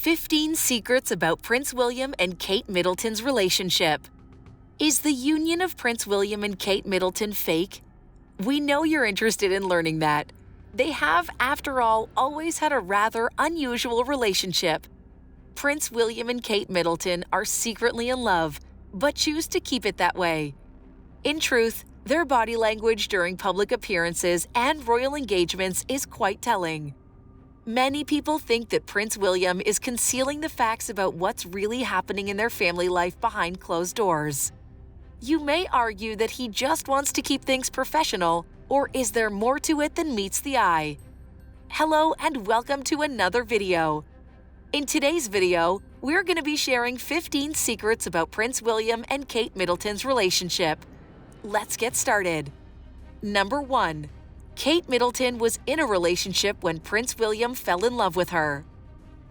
15 Secrets About Prince William and Kate Middleton's Relationship. Is the union of Prince William and Kate Middleton fake? We know you're interested in learning that. They have, after all, always had a rather unusual relationship. Prince William and Kate Middleton are secretly in love, but choose to keep it that way. In truth, their body language during public appearances and royal engagements is quite telling. Many people think that Prince William is concealing the facts about what's really happening in their family life behind closed doors. You may argue that he just wants to keep things professional, or is there more to it than meets the eye? Hello and welcome to another video. In today's video, we're going to be sharing 15 secrets about Prince William and Kate Middleton's relationship. Let's get started. Number 1. Kate Middleton was in a relationship when Prince William fell in love with her.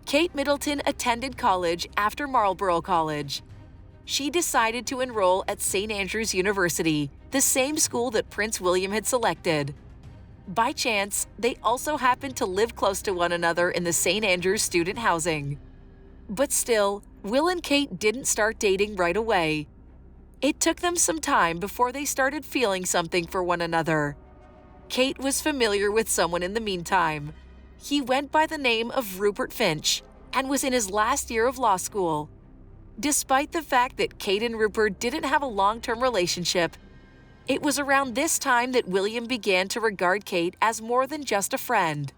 Kate Middleton attended college after Marlborough College. She decided to enroll at St. Andrews University, the same school that Prince William had selected. By chance, they also happened to live close to one another in the St. Andrews student housing. But still, Will and Kate didn't start dating right away. It took them some time before they started feeling something for one another. Kate was familiar with someone in the meantime. He went by the name of Rupert Finch and was in his last year of law school. Despite the fact that Kate and Rupert didn't have a long-term relationship, it was around this time that William began to regard Kate as more than just a friend.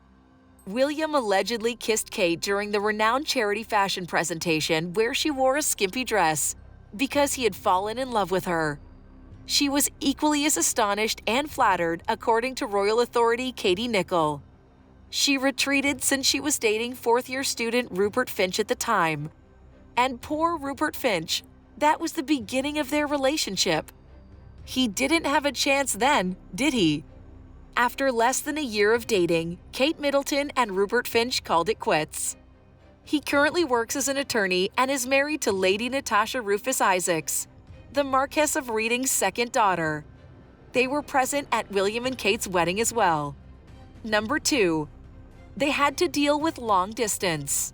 William allegedly kissed Kate during the renowned charity fashion presentation where she wore a skimpy dress because he had fallen in love with her. She was equally as astonished and flattered, according to royal authority Katie Nicholl. She retreated since she was dating fourth-year student Rupert Finch at the time. And poor Rupert Finch, that was the beginning of their relationship. He didn't have a chance then, did he? After less than a year of dating, Kate Middleton and Rupert Finch called it quits. He currently works as an attorney and is married to Lady Natasha Rufus Isaacs, the Marquess of Reading's second daughter. They were present at William and Kate's wedding as well. Number 2. They had to deal with long distance.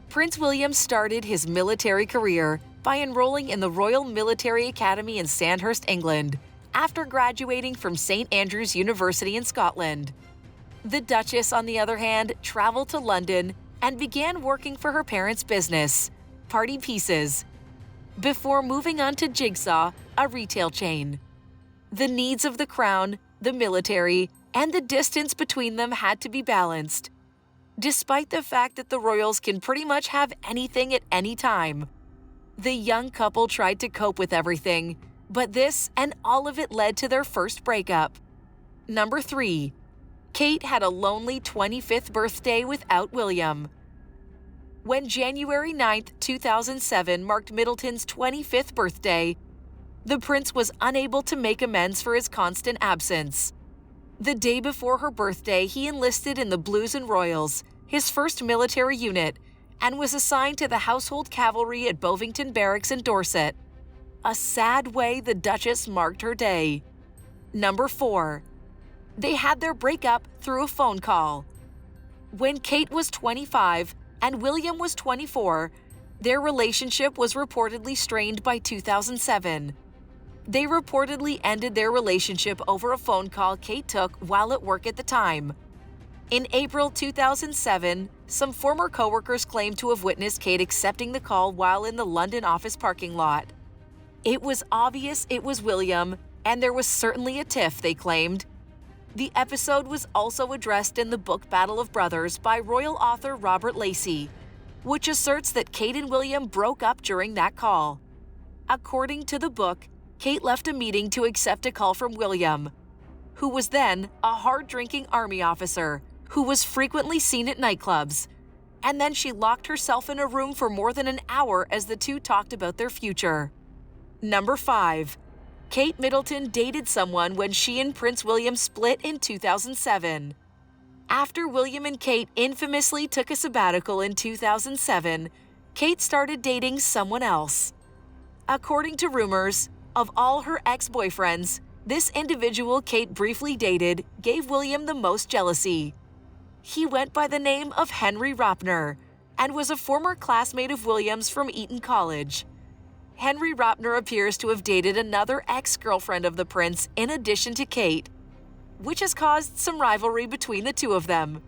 Prince William started his military career by enrolling in the Royal Military Academy in Sandhurst, England, after graduating from St. Andrews University in Scotland. The Duchess, on the other hand, traveled to London and began working for her parents' business, Party Pieces, before moving on to Jigsaw, a retail chain. The needs of the crown, the military, and the distance between them had to be balanced. Despite the fact that the royals can pretty much have anything at any time, the young couple tried to cope with everything, but this and all of it led to their first breakup. Number 3. Kate had a lonely 25th birthday without William. When January 9, 2007 marked Middleton's 25th birthday, the prince was unable to make amends for his constant absence. The day before her birthday, he enlisted in the Blues and Royals, his first military unit, and was assigned to the Household Cavalry at Bovington Barracks in Dorset. A sad way the Duchess marked her day. Number 4. They had their breakup through a phone call. When Kate was 25 and William was 24, their relationship was reportedly strained by 2007. They reportedly ended their relationship over a phone call Kate took while at work at the time. In April 2007, some former coworkers claimed to have witnessed Kate accepting the call while in the London office parking lot. It was obvious it was William, and there was certainly a tiff, they claimed. The episode was also addressed in the book Battle of Brothers by royal author Robert Lacey, which asserts that Kate and William broke up during that call. According to the book, Kate left a meeting to accept a call from William, who was then a hard-drinking army officer who was frequently seen at nightclubs, and then she locked herself in a room for more than an hour as the two talked about their future. Number 5. Kate Middleton dated someone when she and Prince William split in 2007. After William and Kate infamously took a sabbatical in 2007, Kate started dating someone else. According to rumors, of all her ex-boyfriends, this individual Kate briefly dated gave William the most jealousy. He went by the name of Henry Ropner, and was a former classmate of William's from Eton College. Henry Ropner appears to have dated another ex-girlfriend of the prince in addition to Kate, which has caused some rivalry between the two of them.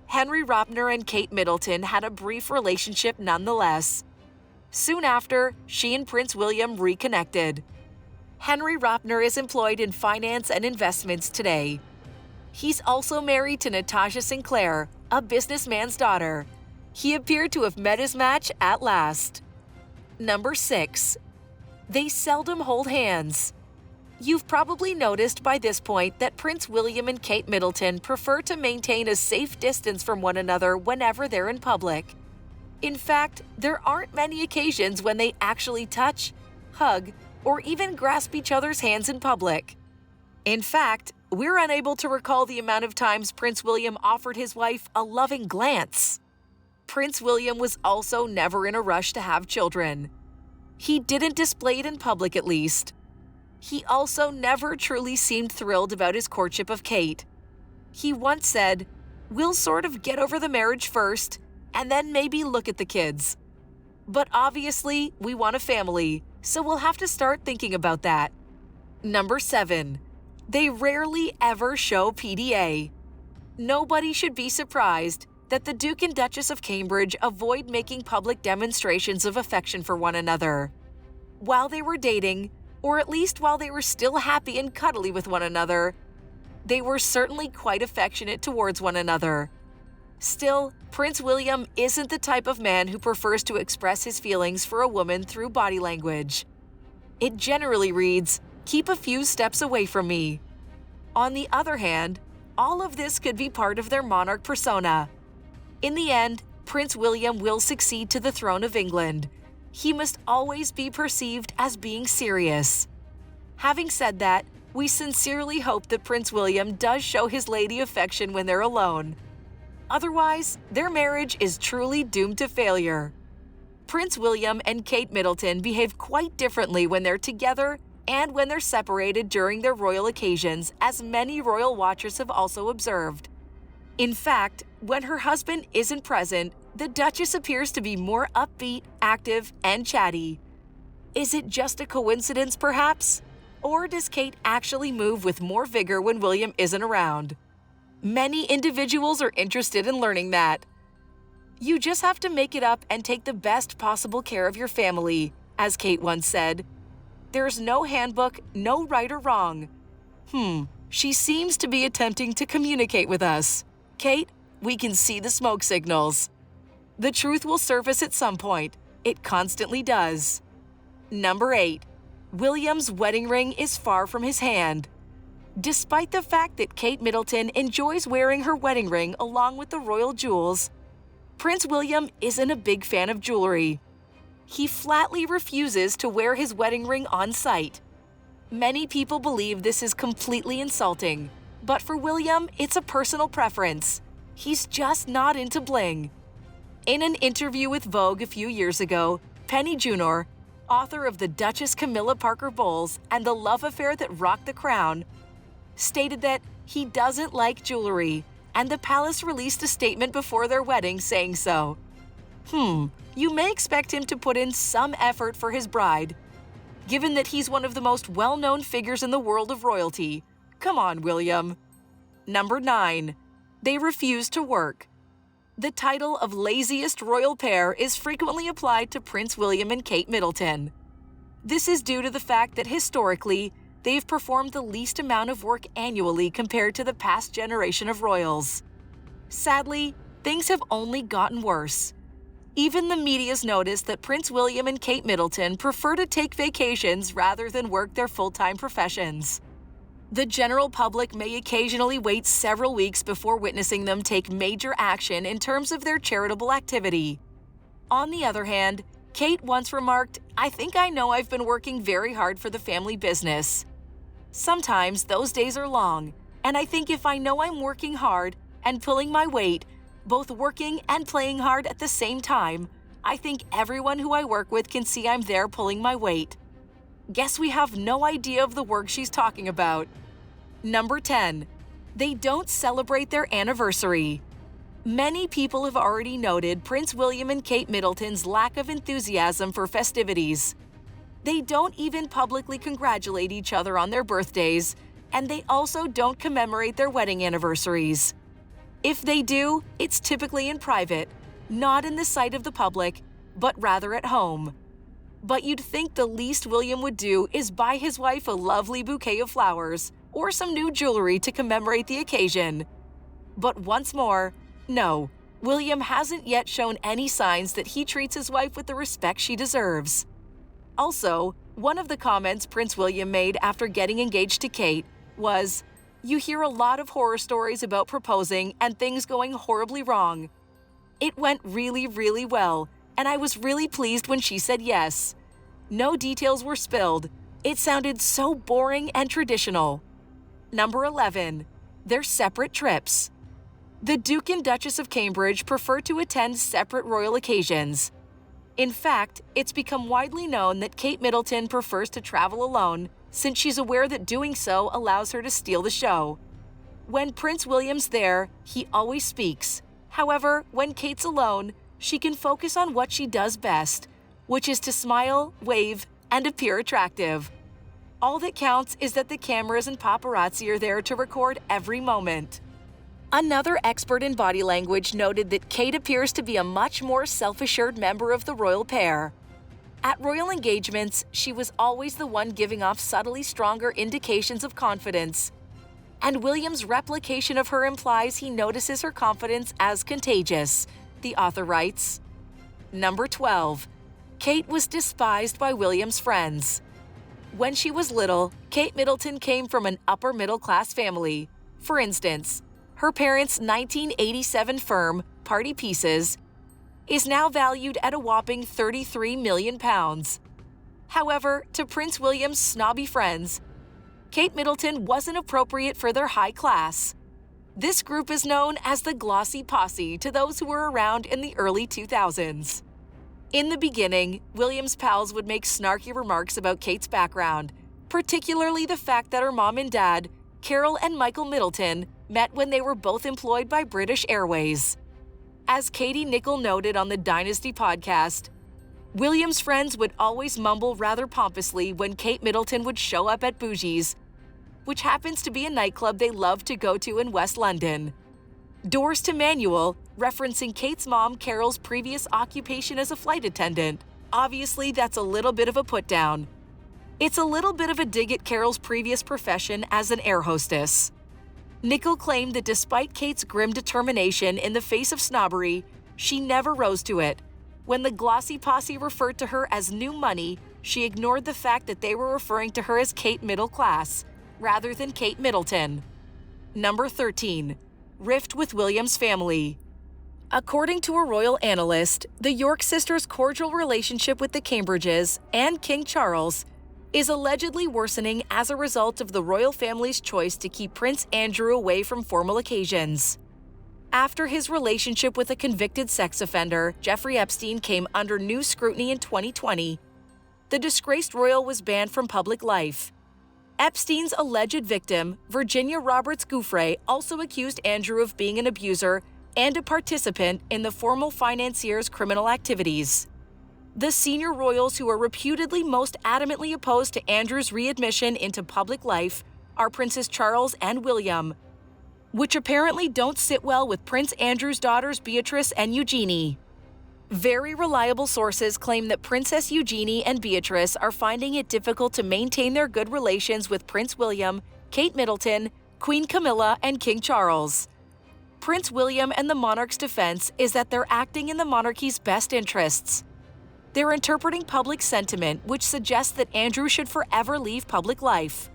Henry Ropner and Kate Middleton had a brief relationship nonetheless. Soon after, she and Prince William reconnected. Henry Ropner is employed in finance and investments today. He's also married to Natasha Sinclair, a businessman's daughter. He appeared to have met his match at last. Number 6. They seldom hold hands. You've probably noticed by this point that Prince William and Kate Middleton prefer to maintain a safe distance from one another whenever they're in public. In fact, there aren't many occasions when they actually touch, hug, or even grasp each other's hands in public. In fact, we're unable to recall the amount of times Prince William offered his wife a loving glance. Prince William was also never in a rush to have children. He didn't display it in public, at least. He also never truly seemed thrilled about his courtship of Kate. He once said, "We'll sort of get over the marriage first, and then maybe look at the kids. But obviously, we want a family, so we'll have to start thinking about that." Number 7. They rarely ever show PDA. Nobody should be surprised that the Duke and Duchess of Cambridge avoid making public demonstrations of affection for one another. While they were dating, or at least while they were still happy and cuddly with one another, they were certainly quite affectionate towards one another. Still, Prince William isn't the type of man who prefers to express his feelings for a woman through body language. It generally reads, "Keep a few steps away from me." On the other hand, all of this could be part of their monarch persona. In the end, Prince William will succeed to the throne of England. He must always be perceived as being serious. Having said that, we sincerely hope that Prince William does show his lady affection when they're alone. Otherwise, their marriage is truly doomed to failure. Prince William and Kate Middleton behave quite differently when they're together and when they're separated during their royal occasions, as many royal watchers have also observed. In fact, when her husband isn't present, the Duchess appears to be more upbeat, active, and chatty. Is it just a coincidence, perhaps? Or does Kate actually move with more vigor when William isn't around? Many individuals are interested in learning that. You just have to make it up and take the best possible care of your family, as Kate once said. There's no handbook, no right or wrong. She seems to be attempting to communicate with us. Kate, we can see the smoke signals. The truth will surface at some point. It constantly does. Number 8. William's wedding ring is far from his hand. Despite the fact that Kate Middleton enjoys wearing her wedding ring along with the royal jewels, Prince William isn't a big fan of jewelry. He flatly refuses to wear his wedding ring on site. Many people believe this is completely insulting, but for William, it's a personal preference. He's just not into bling. In an interview with Vogue a few years ago, Penny Junor, author of The Duchess Camilla Parker Bowles and The Love Affair That Rocked the Crown, stated that he doesn't like jewelry, and the palace released a statement before their wedding saying so. You may expect him to put in some effort for his bride, given that he's one of the most well-known figures in the world of royalty. Come on, William. Number 9. They refuse to work. The title of laziest royal pair is frequently applied to Prince William and Kate Middleton. This is due to the fact that historically, they've performed the least amount of work annually compared to the past generation of royals. Sadly, things have only gotten worse. Even the media's noticed that Prince William and Kate Middleton prefer to take vacations rather than work their full-time professions. The general public may occasionally wait several weeks before witnessing them take major action in terms of their charitable activity. On the other hand, Kate once remarked, "I think I know I've been working very hard for the family business." Sometimes those days are long, and I think if I know I'm working hard and pulling my weight, both working and playing hard at the same time, I think everyone who I work with can see I'm there pulling my weight. Guess we have no idea of the work she's talking about. Number 10. They don't celebrate their anniversary. Many people have already noted Prince William and Kate Middleton's lack of enthusiasm for festivities. They don't even publicly congratulate each other on their birthdays, and they also don't commemorate their wedding anniversaries. If they do, it's typically in private, not in the sight of the public, but rather at home. But you'd think the least William would do is buy his wife a lovely bouquet of flowers or some new jewelry to commemorate the occasion. But once more, no, William hasn't yet shown any signs that he treats his wife with the respect she deserves. Also, one of the comments Prince William made after getting engaged to Kate was, "You hear a lot of horror stories about proposing and things going horribly wrong. It went really, really well, and I was really pleased when she said yes. No details were spilled. It sounded so boring and traditional." Number 11. Their separate trips. The Duke and Duchess of Cambridge prefer to attend separate royal occasions. In fact, it's become widely known that Kate Middleton prefers to travel alone, since she's aware that doing so allows her to steal the show. When Prince William's there, he always speaks. However, when Kate's alone, she can focus on what she does best, which is to smile, wave, and appear attractive. All that counts is that the cameras and paparazzi are there to record every moment. Another expert in body language noted that Kate appears to be a much more self-assured member of the royal pair. At royal engagements, she was always the one giving off subtly stronger indications of confidence. And William's replication of her implies he notices her confidence as contagious, the author writes. Number 12. Kate was despised by William's friends. When she was little, Kate Middleton came from an upper-middle-class family. For instance, her parents' 1987 firm, Party Pieces, is now valued at a whopping £33 million. However, to Prince William's snobby friends, Kate Middleton wasn't appropriate for their high class. This group is known as the Glossy Posse to those who were around in the early 2000s. In the beginning, William's pals would make snarky remarks about Kate's background, particularly the fact that her mom and dad, Carol and Michael Middleton, met when they were both employed by British Airways. As Katie Nicholl noted on the Dynasty podcast, William's friends would always mumble rather pompously when Kate Middleton would show up at Bougie's, which happens to be a nightclub they love to go to in West London. Doors to Manual, referencing Kate's mom Carol's previous occupation as a flight attendant. Obviously, that's a little bit of a put-down. It's a little bit of a dig at Carol's previous profession as an air hostess. Nicholl claimed that despite Kate's grim determination in the face of snobbery, she never rose to it. When the Glossy Posse referred to her as new money, she ignored the fact that they were referring to her as Kate Middle Class, rather than Kate Middleton. Number 13. Rift with William's family. According to a royal analyst, the York sisters' cordial relationship with the Cambridges and King Charles is allegedly worsening as a result of the royal family's choice to keep Prince Andrew away from formal occasions. After his relationship with a convicted sex offender, Jeffrey Epstein, came under new scrutiny in 2020, the disgraced royal was banned from public life. Epstein's alleged victim, Virginia Roberts Gouffre, also accused Andrew of being an abuser and a participant in the formal financier's criminal activities. The senior royals who are reputedly most adamantly opposed to Andrew's readmission into public life are Princes Charles and William, which apparently don't sit well with Prince Andrew's daughters Beatrice and Eugenie. Very reliable sources claim that Princess Eugenie and Beatrice are finding it difficult to maintain their good relations with Prince William, Kate Middleton, Queen Camilla, and King Charles. Prince William and the monarch's defense is that they're acting in the monarchy's best interests. They're interpreting public sentiment, which suggests that Andrew should forever leave public life.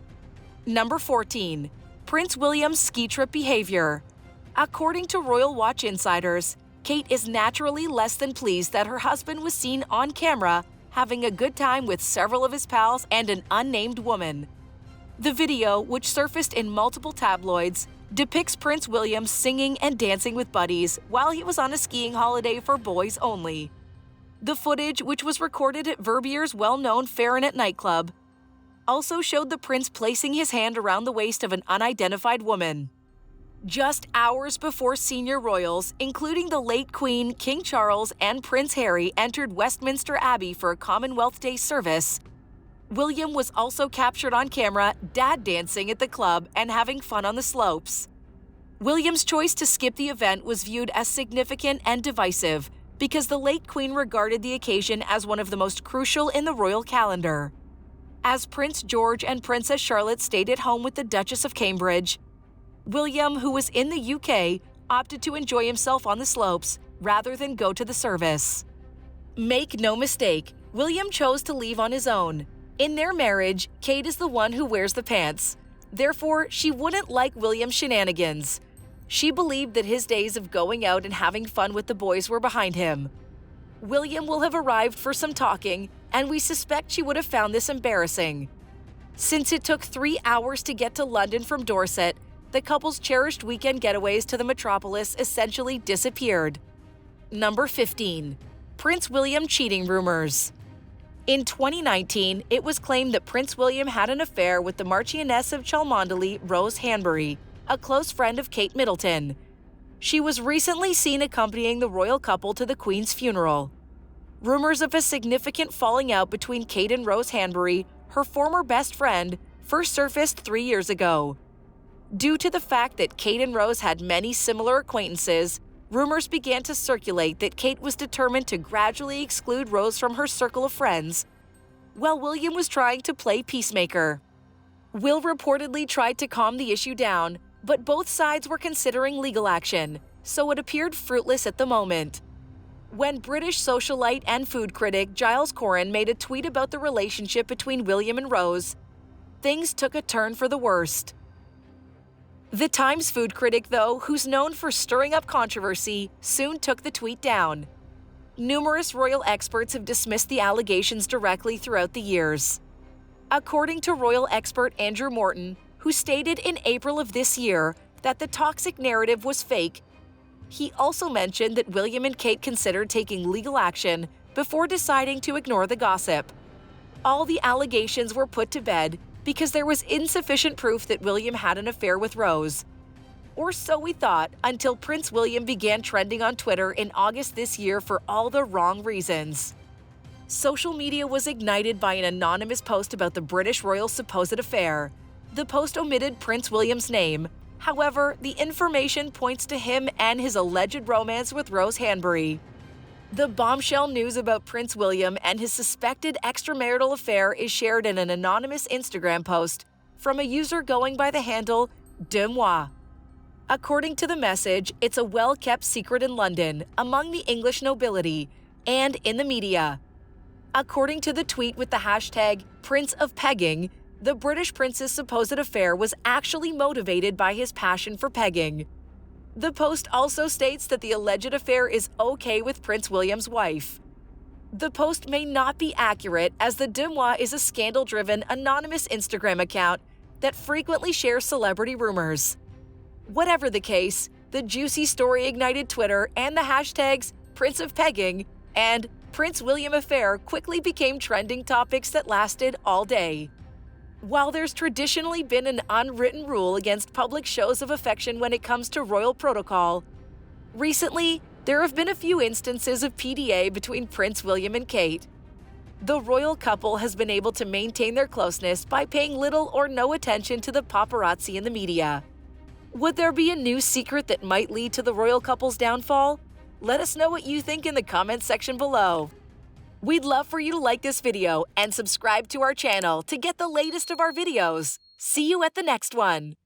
Number 14. Prince William's ski trip behavior. According to Royal Watch insiders, Kate is naturally less than pleased that her husband was seen on camera having a good time with several of his pals and an unnamed woman. The video, which surfaced in multiple tabloids, depicts Prince William singing and dancing with buddies while he was on a skiing holiday for boys only. The footage, which was recorded at Verbier's well-known Faranet nightclub, also showed the prince placing his hand around the waist of an unidentified woman. Just hours before senior royals, including the late Queen, King Charles, and Prince Harry, entered Westminster Abbey for a Commonwealth Day service, William was also captured on camera dad dancing at the club and having fun on the slopes. William's choice to skip the event was viewed as significant and divisive because the late Queen regarded the occasion as one of the most crucial in the royal calendar. As Prince George and Princess Charlotte stayed at home with the Duchess of Cambridge, William, who was in the UK, opted to enjoy himself on the slopes rather than go to the service. Make no mistake, William chose to leave on his own. In their marriage, Kate is the one who wears the pants. Therefore, she wouldn't like William's shenanigans. She believed that his days of going out and having fun with the boys were behind him. William will have arrived for some talking, and we suspect she would have found this embarrassing. Since it took 3 hours to get to London from Dorset, the couple's cherished weekend getaways to the metropolis essentially disappeared. Number 15. Prince William cheating rumors. In 2019, it was claimed that Prince William had an affair with the Marchioness of Cholmondeley, Rose Hanbury, a close friend of Kate Middleton. She was recently seen accompanying the royal couple to the Queen's funeral. Rumors of a significant falling out between Kate and Rose Hanbury, her former best friend, first surfaced 3 years ago. Due to the fact that Kate and Rose had many similar acquaintances, rumors began to circulate that Kate was determined to gradually exclude Rose from her circle of friends, while William was trying to play peacemaker. Will reportedly tried to calm the issue down, but both sides were considering legal action, so it appeared fruitless at the moment. When British socialite and food critic Giles Corran made a tweet about the relationship between William and Rose, things took a turn for the worst. The Times food critic, though, who's known for stirring up controversy, soon took the tweet down. Numerous royal experts have dismissed the allegations directly throughout the years. According to royal expert Andrew Morton, who stated in April of this year that the toxic narrative was fake, he also mentioned that William and Kate considered taking legal action before deciding to ignore the gossip. All the allegations were put to bed because there was insufficient proof that William had an affair with Rose. Or so we thought, until Prince William began trending on Twitter in August this year for all the wrong reasons. Social media was ignited by an anonymous post about the British royal's supposed affair. The post omitted Prince William's name. However, the information points to him and his alleged romance with Rose Hanbury. The bombshell news about Prince William and his suspected extramarital affair is shared in an anonymous Instagram post from a user going by the handle DeMoi. According to the message, it's a well-kept secret in London, among the English nobility, and in the media. According to the tweet with the hashtag Prince of Pegging, the British prince's supposed affair was actually motivated by his passion for pegging. The post also states that the alleged affair is okay with Prince William's wife. The post may not be accurate, as the DeMoi is a scandal-driven, anonymous Instagram account that frequently shares celebrity rumors. Whatever the case, the juicy story ignited Twitter, and the hashtags Prince of Pegging and Prince William affair quickly became trending topics that lasted all day. While there's traditionally been an unwritten rule against public shows of affection when it comes to royal protocol, recently there have been a few instances of PDA between Prince William and Kate. The royal couple has been able to maintain their closeness by paying little or no attention to the paparazzi in the media. Would there be a new secret that might lead to the royal couple's downfall? Let us know what you think in the comments section below. We'd love for you to like this video and subscribe to our channel to get the latest of our videos. See you at the next one.